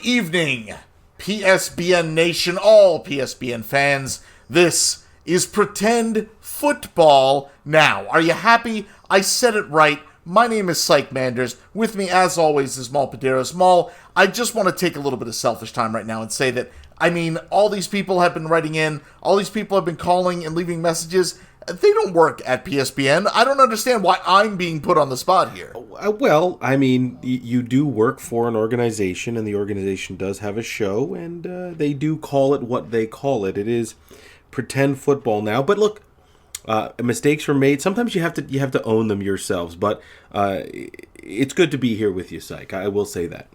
Good evening, PSBN Nation, all PSBN fans. This is Pretend Football Now. Are you happy? I said it right. My name is Sike Manders. With me, as always, is Maul Paderos. Maul, I just want to take a little bit of selfish time right now and say that, all these people have been writing in, all these people have been calling and leaving messages. They don't work at PSBN. I don't understand why I'm being put on the spot here. Well, you do work for an organization, and the organization does have a show, and they do call it what they call it. It is Pretend Football Now. But look, mistakes were made. Sometimes you have to own them yourselves. But it's good to be here with you, Syke. I will say that.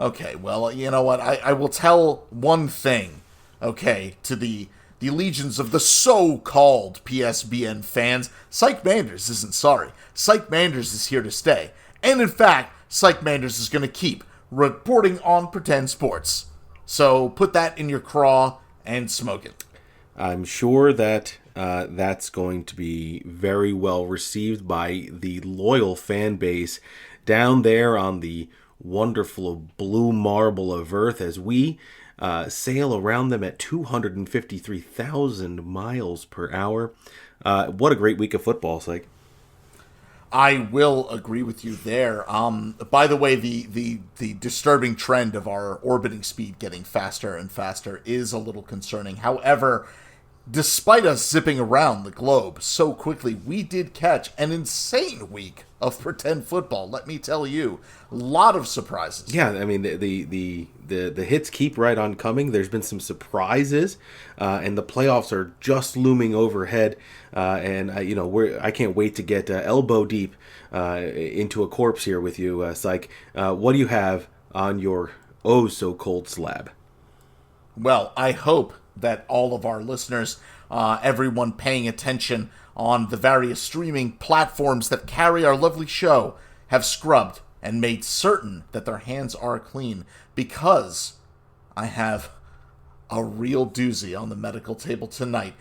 Okay, well, you know what? I will tell one thing, okay, to the legions of the so-called PSBN fans. Sike Manders isn't sorry. Sike Manders is here to stay. And in fact, Sike Manders is going to keep reporting on Pretend Sports. So put that in your craw and smoke it. I'm sure that that's going to be very well received by the loyal fan base down there on the wonderful blue marble of Earth as we sail around them at 253,000 miles per hour. What a great week of football, Syke. I will agree with you there. By the way, the disturbing trend of our orbiting speed getting faster and faster is a little concerning. However, despite us zipping around the globe so quickly, we did catch an insane week of Pretend Football. Let me tell you, a lot of surprises. Yeah, the hits keep right on coming. There's been some surprises, and the playoffs are just looming overhead. I can't wait to get elbow deep into a corpse here with you, Syke. What do you have on your oh so cold slab? Well, I hope that all of our listeners, everyone paying attention on the various streaming platforms that carry our lovely show, have scrubbed and made certain that their hands are clean, because I have a real doozy on the medical table tonight.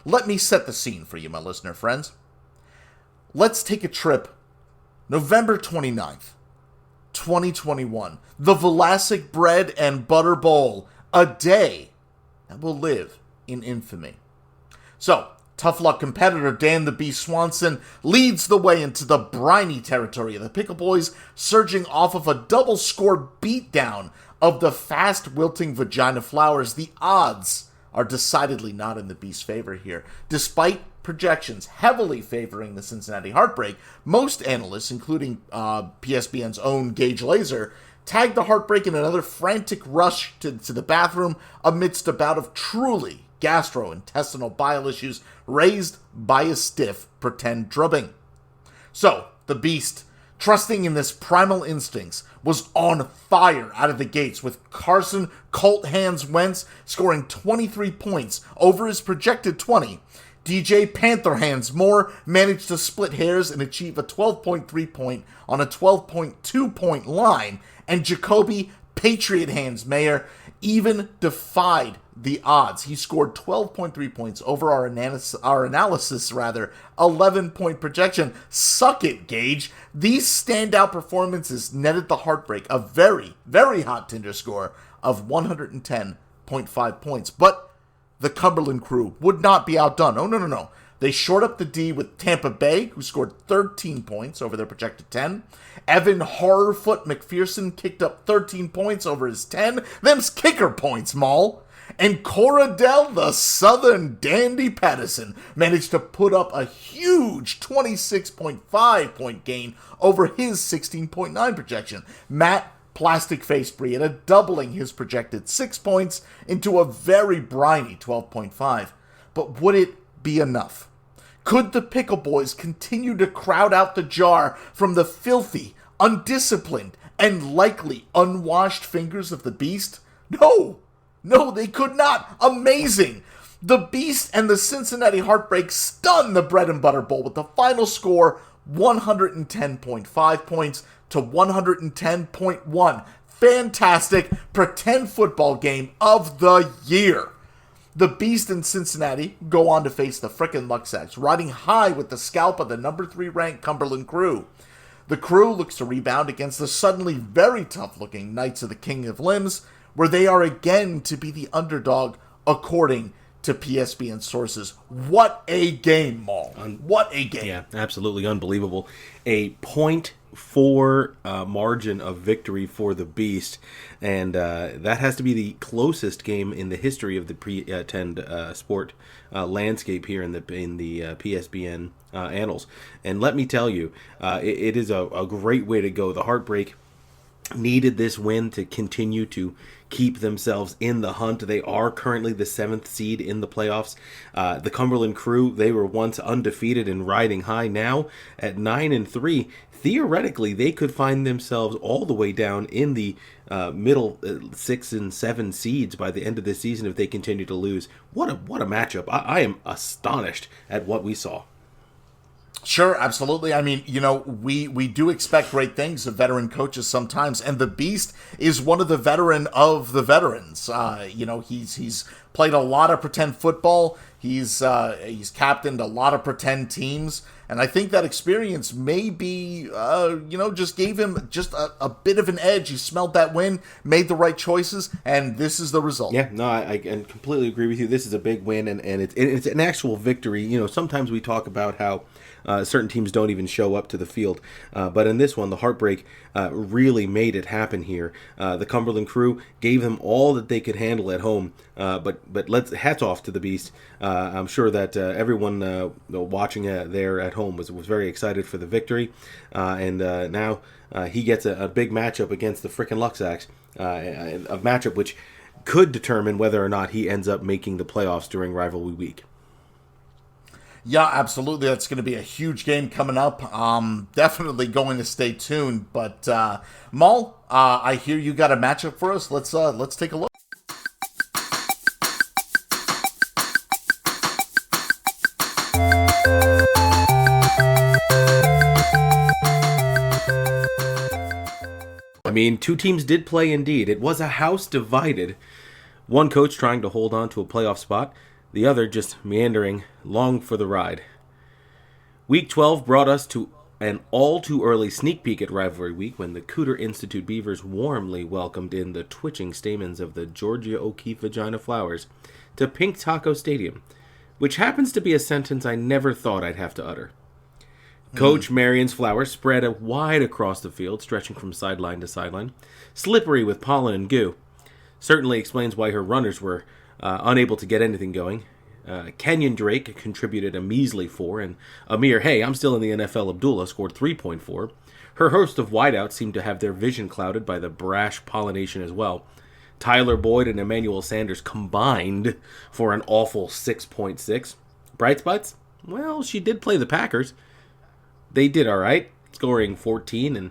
Let me set the scene for you, my listener friends. Let's take a trip. November 29th, 2021. The Vlasic Bread and Butter Bowl. A day that will live in infamy. So, tough luck competitor Dan the Beast Swanson leads the way into the briny territory of the Pickle Boys, surging off of a double-score beatdown of the fast-wilting Vagina Flowers. The odds are decidedly not in the Beast's favor here. Despite projections heavily favoring the Cincinnati Heartbreak, most analysts, including PSBN's own Gage Laser, tagged the Heartbreak in another frantic rush to the bathroom amidst a bout of truly gastrointestinal bile issues raised by a stiff pretend drubbing. So, the Beast, trusting in this primal instincts, was on fire out of the gates, with Carson Colt Hands Wentz scoring 23 points over his projected 20. DJ Panther Hands Moore managed to split hairs and achieve a 12.3 point on a 12.2 point line, and Jacoby Patriot Hands Mayer even defied the odds. He scored 12.3 points over our analysis 11-point projection. Suck it, Gage. These standout performances netted the Heartbreak a very, very hot Tinder score of 110.5 points. But the Cumberland crew would not be outdone. Oh, no. They shored up the D with Tampa Bay, who scored 13 points over their projected 10. Evan Horrorfoot McPherson kicked up 13 points over his 10. Them's kicker points, Maul. And Coradell, the Southern Dandy Patterson, managed to put up a huge 26.5 point gain over his 16.9 projection. Matt Plastic Face Brietta doubling his projected 6 points into a very briny 12.5. But would it be enough? Could the Pickle Boys continue to crowd out the jar from the filthy, undisciplined, and likely unwashed fingers of the Beast? No, they could not. Amazing! The Beast and the Cincinnati Heartbreak stunned the Bread and Butter Bowl with the final score 110.5 points to 110.1. Fantastic Pretend Football game of the year. The Beast in Cincinnati go on to face the frickin' Luxacs, riding high with the scalp of the number 3 ranked Cumberland Crew. The Crew looks to rebound against the suddenly very tough-looking Knights of the King of Limbs, where they are again to be the underdog, according to PSBN sources. What a game, Maul. What a game. Yeah, absolutely unbelievable. A .4 margin of victory for the Beast, and that has to be the closest game in the history of the pre-10 sport landscape here in the PSBN annals. And let me tell you, it is a great way to go. The Heartbreak needed this win to continue to keep themselves in the hunt. They are currently the 7th seed in the playoffs. The Cumberland Crew, they were once undefeated and riding high. Now at 9-3, theoretically they could find themselves all the way down in the middle 6 and 7 seeds by the end of this season if they continue to lose. What a matchup. I am astonished at what we saw. Sure, absolutely. I mean, we do expect great things of veteran coaches sometimes, and the Beast is one of the veteran of the veterans. He's played a lot of pretend football. He's captained a lot of pretend teams, and I think that experience maybe, just gave him just a bit of an edge. He smelled that win, made the right choices, and this is the result. Yeah, no, I completely agree with you. This is a big win, and it's an actual victory. Sometimes we talk about how certain teams don't even show up to the field. But in this one, the Heartbreak really made it happen here. The Cumberland Crew gave them all that they could handle at home. But hats off to the Beast. I'm sure that everyone watching there at home was very excited for the victory. And now he gets a big matchup against the frickin' Luxacs. A matchup which could determine whether or not he ends up making the playoffs during rivalry week. Yeah, absolutely. That's going to be a huge game coming up. Definitely going to stay tuned. But Maul, I hear you got a matchup for us. Let's take a look. I mean, two teams did play indeed. It was a house divided. One coach trying to hold on to a playoff spot, the other just meandering long for the ride. Week 12 brought us to an all-too-early sneak peek at rivalry week when the Cooter Institute Beavers warmly welcomed in the twitching stamens of the Georgia O'Keeffe Vagina Flowers to Pink Taco Stadium, which happens to be a sentence I never thought I'd have to utter. Coach Marion's Flowers spread wide across the field, stretching from sideline to sideline, slippery with pollen and goo. Certainly explains why her runners were unable to get anything going. Kenyon Drake contributed a measly 4, and a mere, hey, I'm still in the NFL, Abdullah scored 3.4. Her host of wideouts seemed to have their vision clouded by the brash pollination as well. Tyler Boyd and Emmanuel Sanders combined for an awful 6.6. Bright spots? Well, she did play the Packers. They did all right, scoring 14, and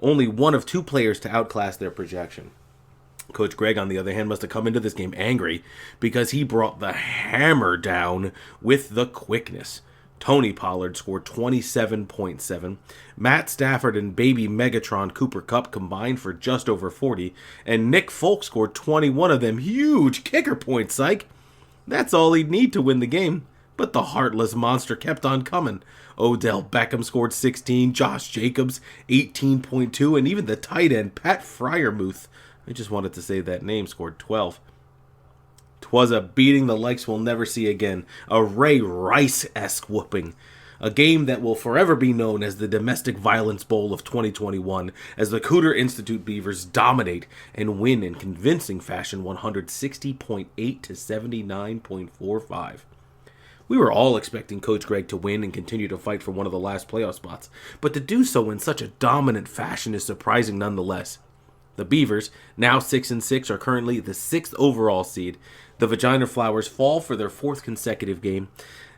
only one of 2 players to outclass their projection. Coach Greg, on the other hand, must have come into this game angry because he brought the hammer down with the quickness. Tony Pollard scored 27.7. Matt Stafford and baby Megatron Cooper Kupp combined for just over 40. And Nick Folk scored 21 of them huge kicker points, Sike. That's all he'd need to win the game. But the heartless monster kept on coming. Odell Beckham scored 16, Josh Jacobs 18.2, and even the tight end Pat Freiermuth, I just wanted to say that name, scored 12. 'Twas a beating the likes we'll never see again. A Ray Rice-esque whooping. A game that will forever be known as the Domestic Violence Bowl of 2021, as the Cooter Institute Beavers dominate and win in convincing fashion 160.8 to 79.45. We were all expecting Coach Greg to win and continue to fight for one of the last playoff spots, but to do so in such a dominant fashion is surprising nonetheless. The Beavers, now 6-6, are currently the 6th overall seed. The Vagina Flowers fall for their 4th consecutive game.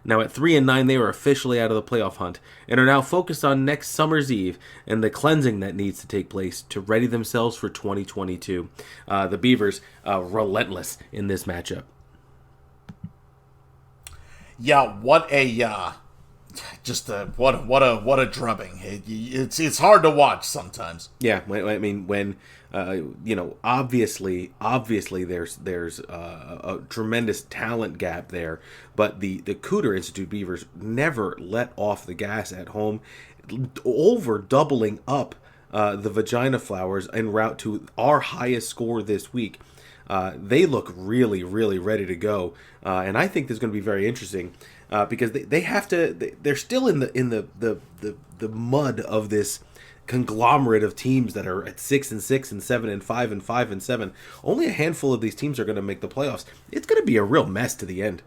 Now at 3-9, they are officially out of the playoff hunt and are now focused on next summer's eve and the cleansing that needs to take place to ready themselves for 2022. The Beavers, relentless in this matchup. Yeah, what a Just what a drubbing. It's hard to watch sometimes. Yeah, I mean when obviously there's a tremendous talent gap there, but the Cooter Institute Beavers never let off the gas at home, over doubling up the Vagina Flowers en route to our highest score this week. They look really, really ready to go, and I think this is going to be very interesting because they have to. They're still in the mud of this conglomerate of teams that are at 6-6 and 7-5 and 5-7. Only a handful of these teams are going to make the playoffs. It's going to be a real mess to the end.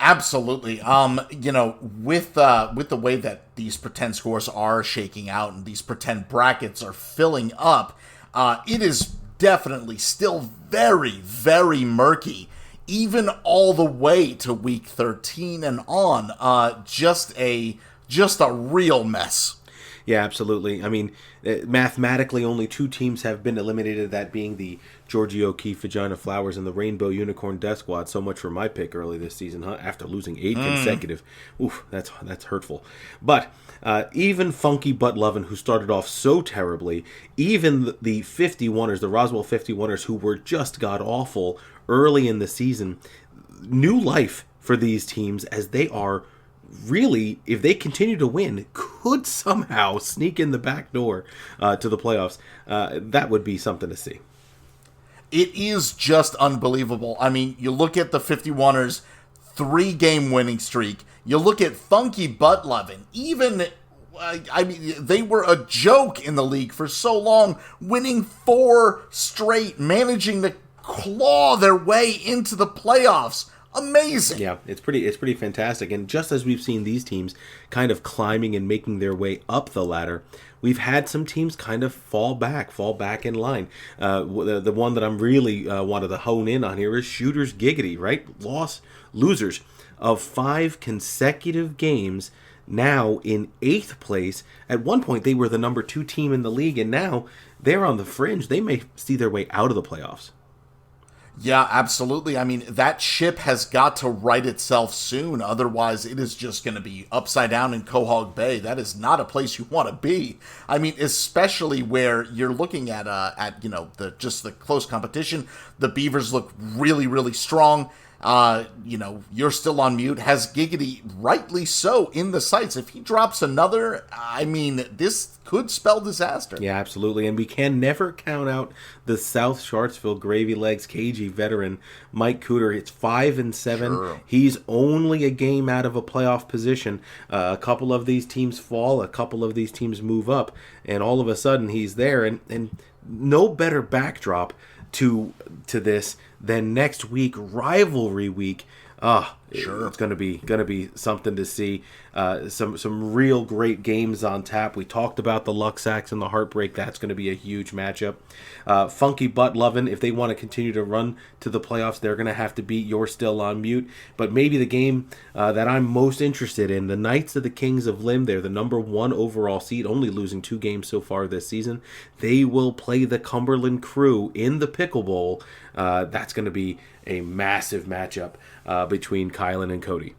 Absolutely. With the way that these pretend scores are shaking out and these pretend brackets are filling up, it is definitely still very, very murky, even all the way to week 13 and on. Just a real mess. Yeah, absolutely. I mean, mathematically, only 2 teams have been eliminated, that being the Georgia O'Keeffe Vagina Flowers and the Rainbow Unicorn Death Squad. So much for my pick early this season, huh? After losing 8 consecutive. Oof, that's hurtful. But even Funky Butt Lovin', who started off so terribly, even the 51ers, the Roswell 51ers, who were just god-awful early in the season, new life for these teams as they are really, if they continue to win, could somehow sneak in the back door to the playoffs. That would be something to see. It is just unbelievable. I mean, you look at the 51ers 3-game winning streak. You look at Funky Butt Lovin'. Even, they were a joke in the league for so long, winning 4 straight, managing to claw their way into the playoffs. Amazing. Yeah, it's pretty fantastic. And just as we've seen these teams kind of climbing and making their way up the ladder, we've had some teams kind of fall back in line. The one that I'm really wanted to hone in on here is Shooters Giggity, right? Losers of 5 consecutive games, now in 8th place. At one point, they were the number 2 team in the league, and now they're on the fringe. They may see their way out of the playoffs. Yeah, absolutely. I mean, that ship has got to right itself soon. Otherwise, it is just going to be upside down in Quahog Bay. That is not a place you want to be. I mean, especially where you're looking at the close competition. The Beavers look really, really strong. You're still on mute. Has Giggity, rightly so, in the sights. If he drops another, I mean, this could spell disaster. Yeah, absolutely. And we can never count out the South Sharpsville Gravy Legs KG veteran, Mike Cooter. It's 5-7. Sure. He's only a game out of a playoff position. A couple of these teams fall, a couple of these teams move up, and all of a sudden he's there. And no better backdrop to this than next week, rivalry week. Sure, it's gonna be something to see. Some real great games on tap. We talked about the Luxacs and the Heartbreak. That's going to be a huge matchup. Funky Butt Lovin', if they want to continue to run to the playoffs, they're going to have to beat You're Still on Mute. But maybe the game that I'm most interested in, the Knights of the Kings of Limb. They're the number 1 overall seed, only losing 2 games so far this season. They will play the Cumberland Crew in the Pickle Bowl. That's going to be a massive matchup between Kylan and Cody.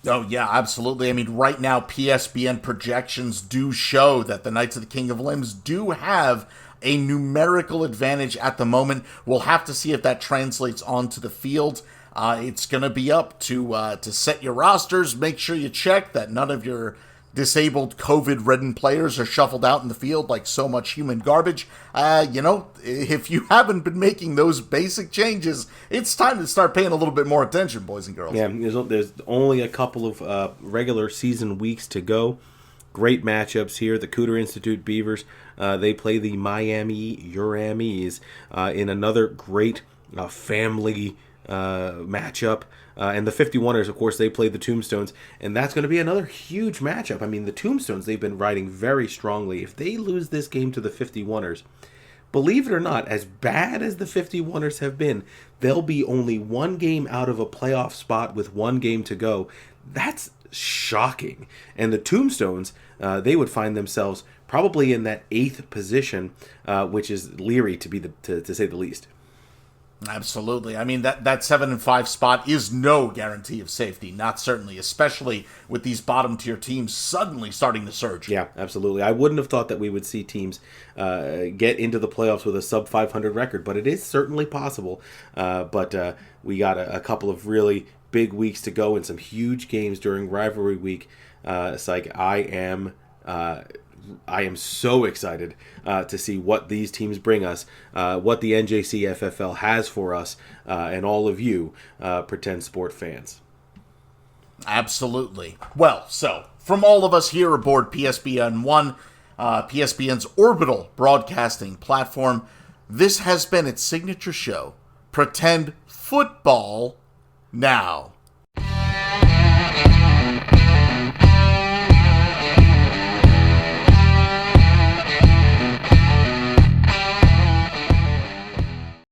Oh, yeah, absolutely. I mean, right now, PSBN projections do show that the Knights of the King of Limbs do have a numerical advantage at the moment. We'll have to see if that translates onto the field. It's going to be up to set your rosters. Make sure you check that none of your disabled COVID-ridden players are shuffled out in the field like so much human garbage. If you haven't been making those basic changes, it's time to start paying a little bit more attention, boys and girls. Yeah, there's only a couple of regular season weeks to go. Great matchups here. The Cooter Institute Beavers, they play the Miami Uramies in another great family matchup. And the 51ers, of course, they play the Tombstones, and that's going to be another huge matchup. I mean, the Tombstones, they've been riding very strongly. If they lose this game to the 51ers, believe it or not, as bad as the 51ers have been, they'll be only 1 game out of a playoff spot with 1 game to go. That's shocking. And the Tombstones, they would find themselves probably in that 8th position, which is leery to say the least. Absolutely. I mean, that 7-5 spot is no guarantee of safety. Not certainly, especially with these bottom tier teams suddenly starting to surge. Yeah, absolutely. I wouldn't have thought that we would see teams get into the playoffs with a sub 500 record, but it is certainly possible. But we got a couple of really big weeks to go and some huge games during rivalry week. Sike, I am so excited to see what these teams bring us, what the NJCFFL has for us, and all of you pretend sport fans. Absolutely. Well, so, from all of us here aboard PSBN 1, PSBN's orbital broadcasting platform, this has been its signature show, Pretend Football Now.